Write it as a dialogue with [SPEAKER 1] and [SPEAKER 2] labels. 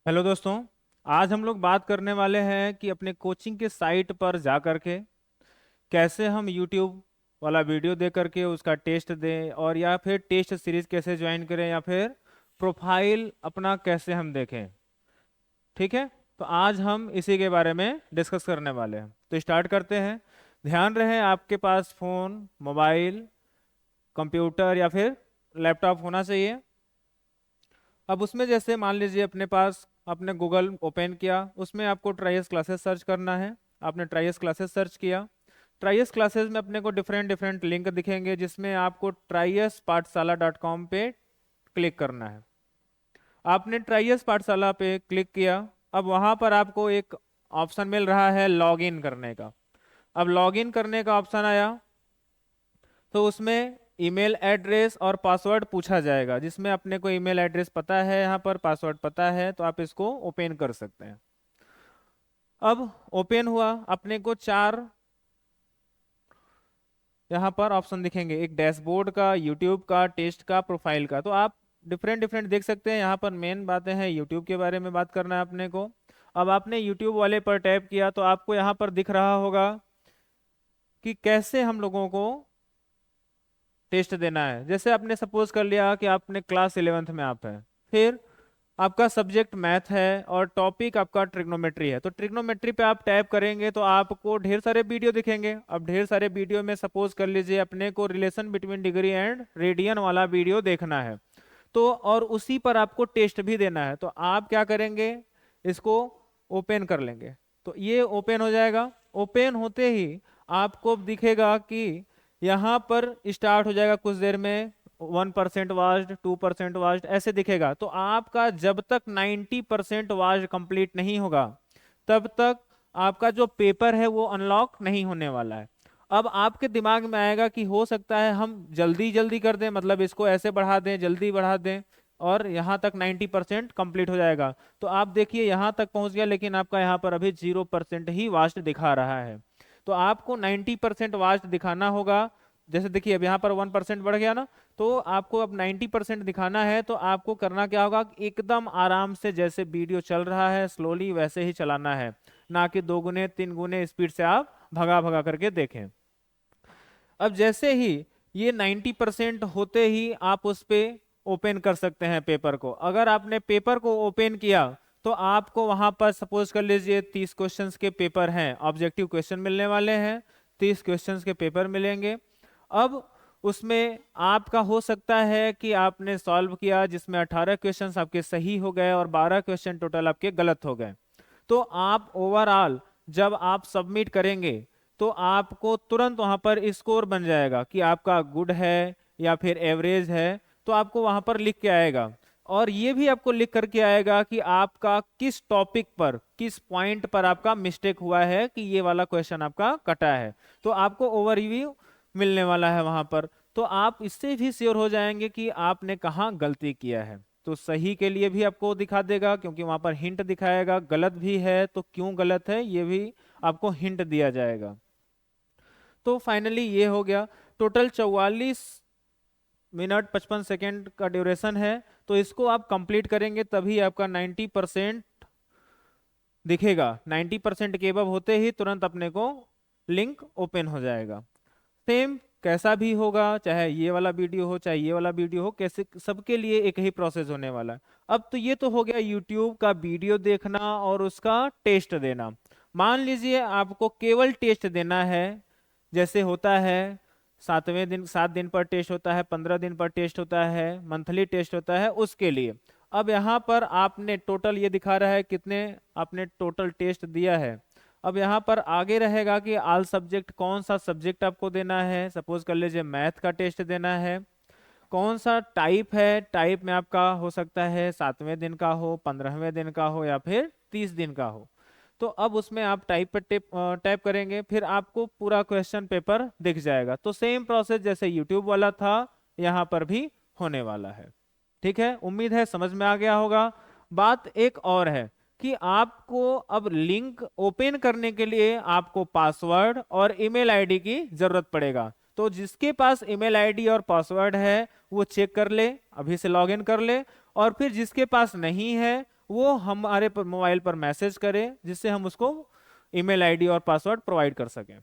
[SPEAKER 1] Hello दोस्तों। आज हम लोग बात करने वाले हैं कि अपने कोचिंग के साइट पर जा करके कैसे हम यूट्यूब वाला वीडियो देख करके उसका टेस्ट दें, और या फिर टेस्ट सीरीज कैसे ज्वाइन करें, या फिर प्रोफाइल अपना कैसे हम देखें। ठीक है, तो आज हम इसी के बारे में डिस्कस करने वाले हैं, तो स्टार्ट करते हैं। ध्यान रहे आपके पास फ़ोन, मोबाइल, कंप्यूटर या फिर लैपटॉप होना चाहिए। अब उसमें जैसे मान लीजिए अपने पास आपने गूगल ओपन किया, उसमें आपको ट्राइएस क्लासेस सर्च करना है। आपने ट्राइएस क्लासेस सर्च किया। ट्राइएस क्लासेस में अपने को डिफरेंट डिफरेंट लिंक दिखेंगे, जिसमें आपको ट्राइएस पाठशाला डॉट कॉम पे क्लिक करना है। आपने ट्राइएस पाठशाला पे क्लिक किया। अब वहाँ पर आपको एक ऑप्शन मिल रहा है लॉगिन करने का। अब लॉगिन करने का ऑप्शन आया तो उसमें ईमेल एड्रेस और पासवर्ड पूछा जाएगा, जिसमें अपने को ईमेल एड्रेस पता है, यहाँ पर पासवर्ड पता है, तो आप इसको ओपन कर सकते हैं। अब ओपन हुआ, अपने को चार यहाँ पर ऑप्शन दिखेंगे, एक डैशबोर्ड का, यूट्यूब का, टेस्ट का, प्रोफाइल का। तो आप डिफरेंट डिफरेंट देख सकते हैं। यहाँ पर मेन बातें हैं, यूट्यूब के बारे में बात करना है अपने को। अब आपने यूट्यूब वाले पर टैप किया तो आपको यहाँ पर दिख रहा होगा कि कैसे हम लोगों को टेस्ट देना है। जैसे आपने सपोज कर लिया कि आपने क्लास 11th में आप हैं, फिर आपका सब्जेक्ट मैथ है और टॉपिक आपका ट्रिग्नोमेट्री है, तो ट्रिग्नोमेट्री पे आप टैप करेंगे तो आपको ढेर सारे वीडियो दिखेंगे। अब ढेर सारे वीडियो में सपोज कर लीजिए अपने को relation between degree and radian वाला वीडियो देखना है, तो और उसी पर आपको टेस्ट भी देना है। तो आप क्या करेंगे, इसको ओपन कर लेंगे, तो ये ओपन हो जाएगा। ओपन होते ही आपको दिखेगा कि यहाँ पर स्टार्ट हो जाएगा कुछ देर में, 1% वाज्ड, 2% वाज्ड, ऐसे दिखेगा। तो आपका जब तक 90% वाज्ड कंप्लीट नहीं होगा तब तक आपका जो पेपर है वो अनलॉक नहीं होने वाला है। अब आपके दिमाग में आएगा कि हो सकता है हम जल्दी जल्दी कर दें, मतलब इसको ऐसे बढ़ा दें, जल्दी बढ़ा दें, और यहाँ तक 90% कंप्लीट हो जाएगा। तो आप देखिए यहाँ तक पहुँच गया, लेकिन आपका यहाँ पर अभी 0% ही वास्ट दिखा रहा है। तो आपको 90% वास्ट दिखाना होगा। जैसे देखिए अब यहाँ पर 1% बढ़ गया ना, तो आपको अब 90% दिखाना है। तो आपको करना क्या होगा, एकदम आराम से जैसे वीडियो चल रहा है स्लोली वैसे ही चलाना है, ना कि 2 गुने 3 गुने स्पीड से आप भगा भगा करके देखें। अब जैसे ही ये 90% होते ही आप उस पे ओपन कर सकते हैं पेपर को। अगर आपने पेपर को ओपन किया तो आपको वहां पर सपोज कर लीजिए 30 क्वेश्चंस के पेपर हैं, ऑब्जेक्टिव क्वेश्चन मिलने वाले हैं, 30 क्वेश्चंस के पेपर मिलेंगे। अब उसमें आपका हो सकता है कि आपने सॉल्व किया जिसमें 18 क्वेश्चंस आपके सही हो गए और 12 क्वेश्चन टोटल आपके गलत हो गए। तो आप ओवरऑल जब आप सबमिट करेंगे तो आपको तुरंत वहां पर स्कोर बन जाएगा कि आपका गुड है या फिर एवरेज है। तो आपको वहां पर लिख के आएगा, और ये भी आपको लिख करके आएगा कि आपका किस टॉपिक पर, किस पॉइंट पर आपका मिस्टेक हुआ है, कि ये वाला क्वेश्चन आपका कटा है। तो आपको ओवरव्यू मिलने वाला है वहां पर। तो आप इससे भी श्योर हो जाएंगे कि आपने कहाँ गलती किया है। तो सही के लिए भी आपको दिखा देगा, क्योंकि वहां पर हिंट दिखाएगा, गलत भी है तो क्यों गलत है ये भी आपको हिंट दिया जाएगा। तो फाइनली ये हो गया। टोटल 44 मिनट 55 सेकेंड का ड्यूरेशन है। तो इसको आप कंप्लीट करेंगे तभी आपका 90% दिखेगा। 90% के अबव होते ही तुरंत अपने को लिंक ओपन हो जाएगा। सेम कैसा भी होगा, चाहे ये वाला वीडियो हो चाहे ये वाला वीडियो हो, कैसे सबके लिए एक ही प्रोसेस होने वाला है। अब तो ये तो हो गया यूट्यूब का वीडियो देखना और उसका टेस्ट देना। मान लीजिए आपको केवल टेस्ट देना है, जैसे होता है 7वें दिन, 7 दिन पर टेस्ट होता है, 15 दिन पर टेस्ट होता है, मंथली टेस्ट होता है, उसके लिए। अब यहाँ पर आपने टोटल ये दिखा रहा है कितने आपने टोटल टेस्ट दिया है। अब यहाँ पर आगे रहेगा कि ऑल सब्जेक्ट, कौन सा सब्जेक्ट आपको देना है। सपोज कर लीजिए मैथ का टेस्ट देना है। कौन सा टाइप है, टाइप में आपका हो सकता है 7वें दिन का हो, 15वें दिन का हो, या फिर 30 दिन का हो। तो अब उसमें आप टाइप पर टैप करेंगे, फिर आपको पूरा क्वेश्चन पेपर दिख जाएगा। तो सेम प्रोसेस जैसे यूट्यूब वाला था यहाँ पर भी होने वाला है। ठीक है, उम्मीद है समझ में आ गया होगा। बात एक और है कि आपको अब लिंक ओपन करने के लिए आपको पासवर्ड और ईमेल आईडी की जरूरत पड़ेगा। तो जिसके पास ईमेल आईडी और पासवर्ड है वो चेक कर ले, अभी से लॉगिन कर ले। और फिर जिसके पास नहीं है वो हमारे मोबाइल पर मैसेज करे, जिससे हम उसको ईमेल आईडी और पासवर्ड प्रोवाइड कर सकें।